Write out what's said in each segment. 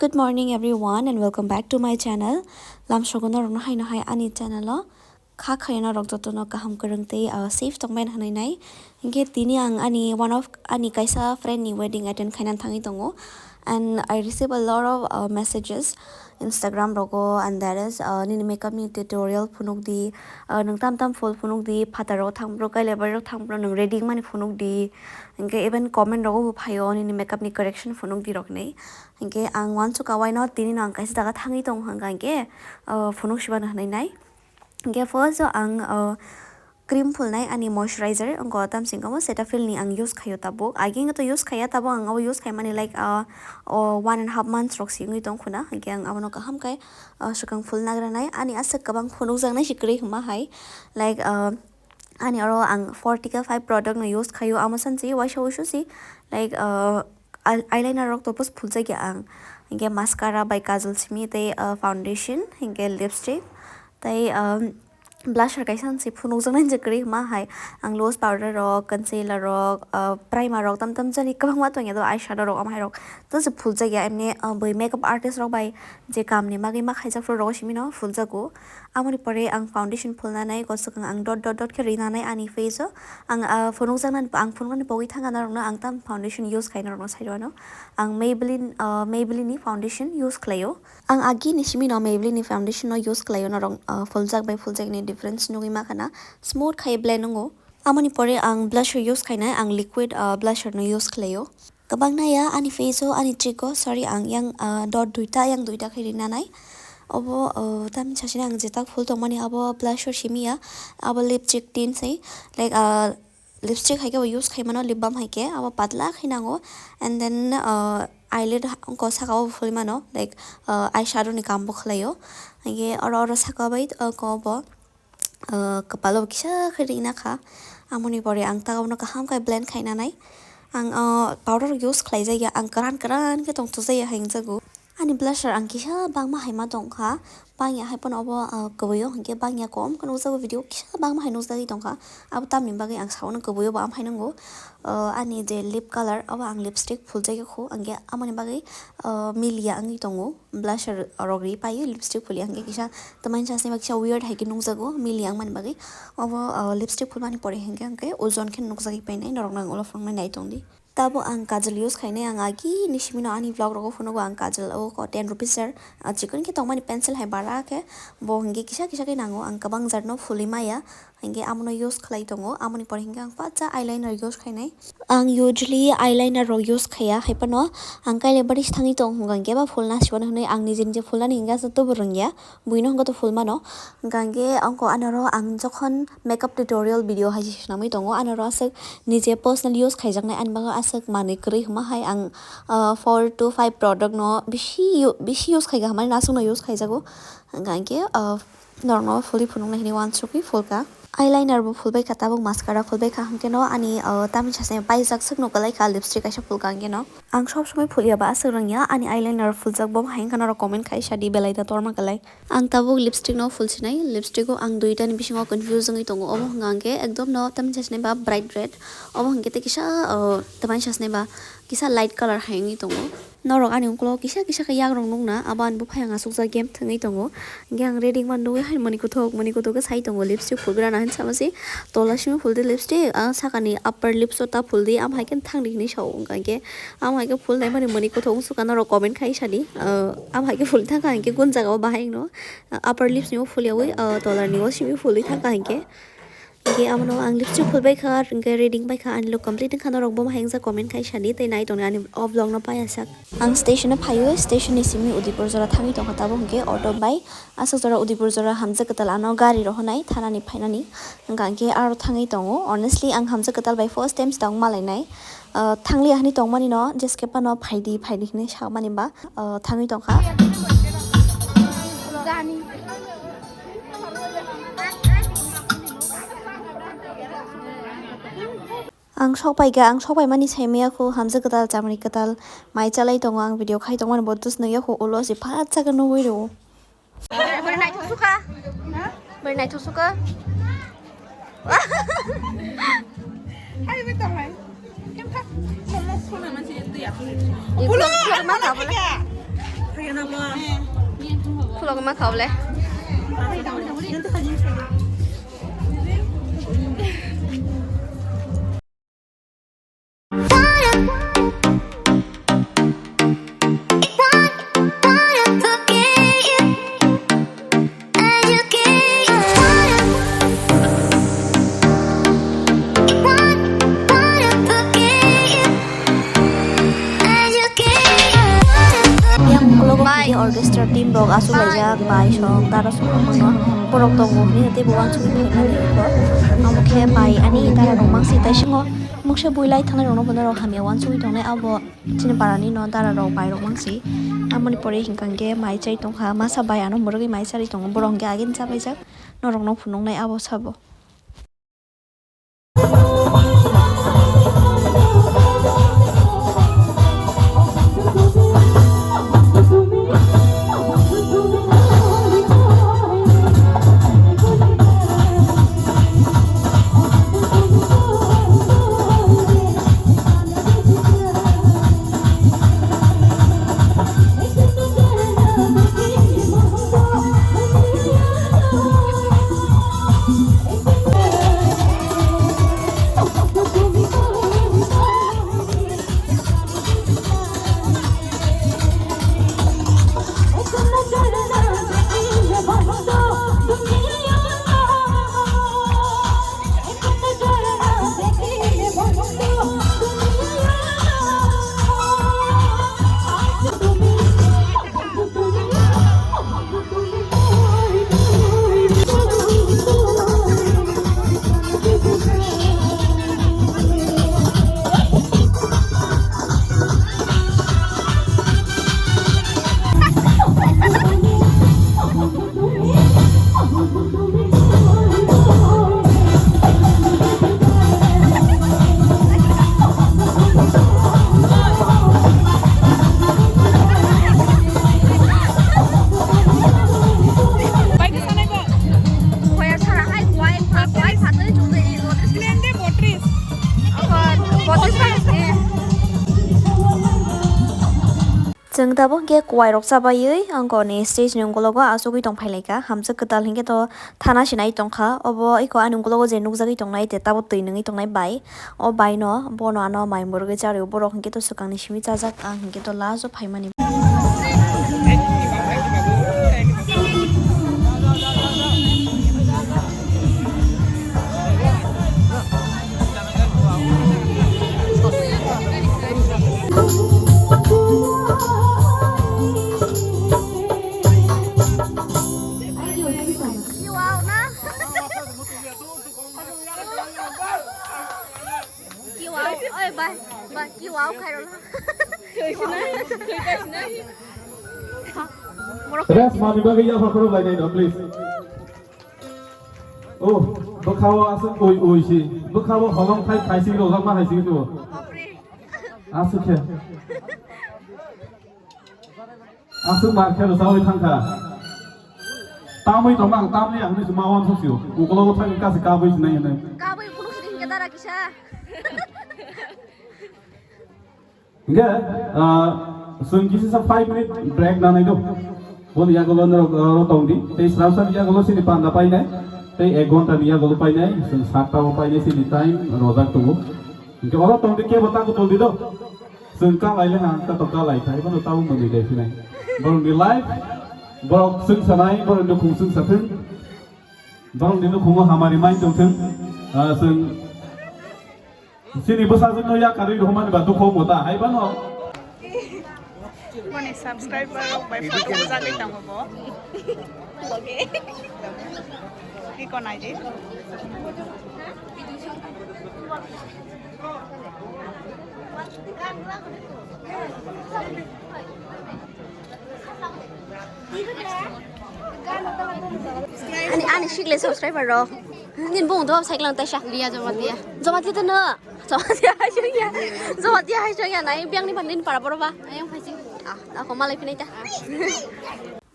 Good morning everyone and welcome back to my channel. Lam shogono rong hai na hai ani channel lo. Kha khayna rok to no kaham karangte safe tongmen hanai nai. Inge tini ang ani one of ani kaisa friend ni wedding attend khainan thangi tongo. And I receive a lot of messages Instagram rogo, and that is ni makeup ni tutorial punuk di nang tam full punuk di phataro thangro kai lebar thangro nang ready mani punuk di inge even comment rogo phayo ni makeup ni correction punuk di rok nei inge ang wan chu ka why not tini nang kaisa daga thangi tong hanga inge punuk shiban hanai nai inge first ang cream full nai ani moisturizer ang tam singamo Cetaphil ni ang use khayo tabo aging to use khaya tabo ang use khay mani like 1.5 months rok singi tong khuna hangke ang abono kaham kai sukang full nagra nai ani asak kabang phunuk jang nai sikri huma hai like ani aro ang 40 ka 5 product no use khayo amasan si washo si like eyeliner rok topos full jagi ang hangke mascara by kajal simi te foundation hangke lipstick tai blusher kaisan si phunuk jang nai jakri ma hai ang loose powder rok concealer rok primer rok tam jani kabang ma tong edo eyeshadow rok am hai rok to se phul jagya emne bai makeup artist rok bai je kam ni magi ma khaijak fro rok simi no phul jago amoni pore ang foundation phulna nai gosukang ang dot ke rina nai ani face ang phunuk jang nan ang phunuk ni poi thanga na rok na ang tam foundation use khaina rok sai no ang Maybelline ni foundation use klayo ang agi ni simi no Maybelline ni foundation no use klayo na rong full jag ni difference nungi makana smooth khai blend ngo amoni pore ang blusher use khaina ang liquid blusher no use klayo kabang na ya ani face ani cheeko sorry ang yang dot duita khai rina nai obo tam chasina ang jetak full tongmani abo blusher simia abo lipstick tin sei like lipstick haike use khai mano lip balm haike abo patla khainango and then eyelid ko sakao full mano like eyeshadow ni kam bokhlayo haike oro sakabai ko bo kapalo kisha khirina kha amoni pore ang tagawno kaham kai blend khaina nai ang powder use khlai jaya ang karan ke tong to jaya hang jago ani blusher ang kisha bangma haima tong kha bangya haipon obo koboyo hangke bangya kom kono jago video kisha bangma haino jagi tong kha ab tam ni bagi ang sauna koboyo ba am hainango ani je lip color obo ang lipstick full jagi kho angge amoni bagi milia angi tongo blusher rogri payo lipstick fuli angge kisha tamain chasne ba kisha weird haike nong jago milia ang man bagi obo lipstick ful mani pore hangge angke ojon khen nok jagi painai norok nang olo frong nai tongdi tabo ang kajal use khaine ang agi nishimino ani vlog rogo phono ang kajal o ko 10 rupees sir chikon ke tongmani pencil hai bara ke bo hingge kisha ke nango ang kabang jarno fulimaya hingge amono use khlai tongo amoni por hingge ang pacha eyeliner use khainai ang usually eyeliner ro use khaya haipano ang kaile bari thangi tong hingge ba fulna siwana hunai ang nijin je fulani hingga sa to burungya buino hingga to fulmano gange angko anaro ang jokhon makeup tutorial video hai sinamai tongo anaro asek nije personal use khaijaknai anbaga sak mani kri huma hai ang 4 to 5 product no bishi use khaiga hamani nasu no use khaijago gange normal fully phunung na hini wan chuki fulka eyeliner bu fulbai khata bu mascara fulbai kha hamke no ani tami chasne pai jak sak no kalai kha lipstick aisha fulka ange no ang sob somoi fulia ba asuk rangya ani eyeliner fuljak bom haing kana ro comment khai shadi belai da torma kalai ang tabu lipstick no fulsinai lipstick ko ang duita ni bisingo confusing tongo obo hangange ekdom no tami chasne ba bright red obo hangete kisha tami chasne ba kisa light color haingi tongo norok ani ungklo kisa ka yak rong nungna aban bu phayang asukja game thangai tongo gyang reading man nuwe hain mani kuthok ka sai tongo lipstick fulbra na han samasi tolashimi fulde lipstick sakani upper lips ta fuldi am haiken thangni ni sau gange am haike full nai mani kuthok sukana ro comment khai sadi am haike full thaka hanke gun jaga ba haing no upper lips ni fuliawi tolar ni simi fuldi thaka hanke ge amano ang lipstick fulbai kha ringa reading bai kha anlo complete khana rok bom haingja comment khai sani te nai tong ani vlog no pai asak ang station na phayo station ni simi udipur jora thangi tong khata bo ge auto bai asak jora udipur jora Hamjwk kwtal ano gari ro honai thana ni phainani gange aro thangi tongo honestly ang Hamjwk kwtal bai first time tong malai nai thangli hani tong mani no jeske pa no phaidi ni sa mani ba thangi tong kha ang sokpai mani saimia ko Hamjwk kwtal chamani kwtal mai chalai tongo ang video khai tongman botus no ya ko ulo si phat chaga no wiro ber nai thusuka hai betam hai kem kha somo phone man si tu ya pulo ma ka bola khulok ma khawle orchestra team rok asu lajak bai song tara song mangno borok tongo ni te buwan chu ni na ni ko amukhe bai ani tara rok mangsi tai singo mukse builai thana rok no bono rok hamya wan chu tongne abo chini parani no tara rok bai rok mangsi amoni pore hingkangge mai chai tongha masa bai ano murugi mai chari tongo borong ge agin chabai jak norok no phunong nai abo sabo Jeng tabo ge kwai rok sabai angko ni stage ni ungkologo asugui tongphaileka Hamjwk kwtal hingke to thana sinai tongkha obo iko ani ungkologo je nukjagui tongnai te tabo tui nungui tongnai bai o bai no bono ano mai murugui chari borok hingke to swkangni simi chajak ang hingke to last o phaimani ơi bà kêu áo khai rồi Rest mami bagi ya fakro lagi no please. Oh, bakawa asu oi si. Bakawa holong khai si lo ma khai si tu. Asu ke. Asu markhe lo sawi thangka. Tamoi tomang tamni ang ni sumawan sosiu. Ukolo thang ka se ka bai nai nai. Ka bai phunu sing ke dara kisa Enggak, sungkisi sa 5 minute break na itu. Pun ya kalau rotong di, teh serasa dia kalau sini pan dapai nih, teh 1 घंटा dia kalau pai nih, sung 7 tahun pai nih sini time rozak tunggu. Enggak kalau tong di kia betak betul di do, sungka lain lah, kita tongka lain, tapi kalau tahu mesti deh sini. Baru di live, baru sung sanai, baru di kung sung satun, baru di kung hamari main tungtung, sung sini besar tu ya kari rumah ni batu kau muda, hai bano. Kau ni subscriber by follow jadi tamu bo. Oke. Ikon aja. Ani shikley subscriber ro. Nin bung do sai lang ta sha. Lia zomatia. Zomatia tu na. Zomatia hai chung ya. Zomatia hai chung ya nai biang ni pandin para boro ba. Ayang phai sing. Ako malai pinai ta.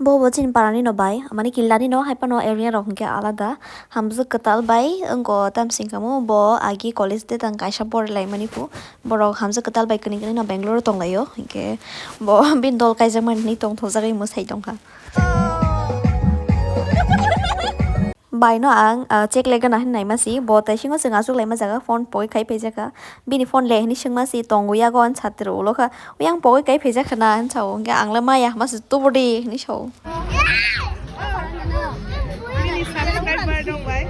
Bobo chin parani no bai amani killani no haipa no area rok hingke alada Hamjwk kwtal bai engko tamsing kamu bo agi college de tang kaisa bor lai mani pu borok Hamjwk kwtal bai kini kini na Bangalore tonglayo hingke bo bin dol kaisa man ni tong thojagai mo sai tongkha bai no ang check le gana hin nai ma si bo tai singo singa su le ma jaga phone poi kai peja ka bini phone le ni sing ma si tongu ya gon chatru lo kha yang poi kai peja khana han chau ga ang la ma ya ma su tu bodi ni chau Really subscriber dong bai.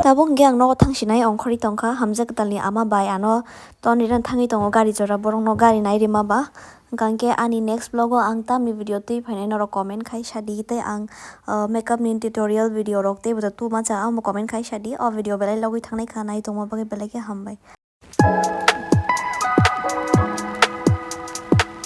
tabung gyang no thang sinai ong khori tongkha hamjak talni ama bai ano toni ran thangi tongo gari jora borong no gari nai rima ba gangke ani next vlog o ang tamni video tui phainai no comment khai sadi te ang makeup ni tutorial video rok te bada tu ma cha am comment khai sadi o video belai logui thangnai khanai tongma bage belai ke hambai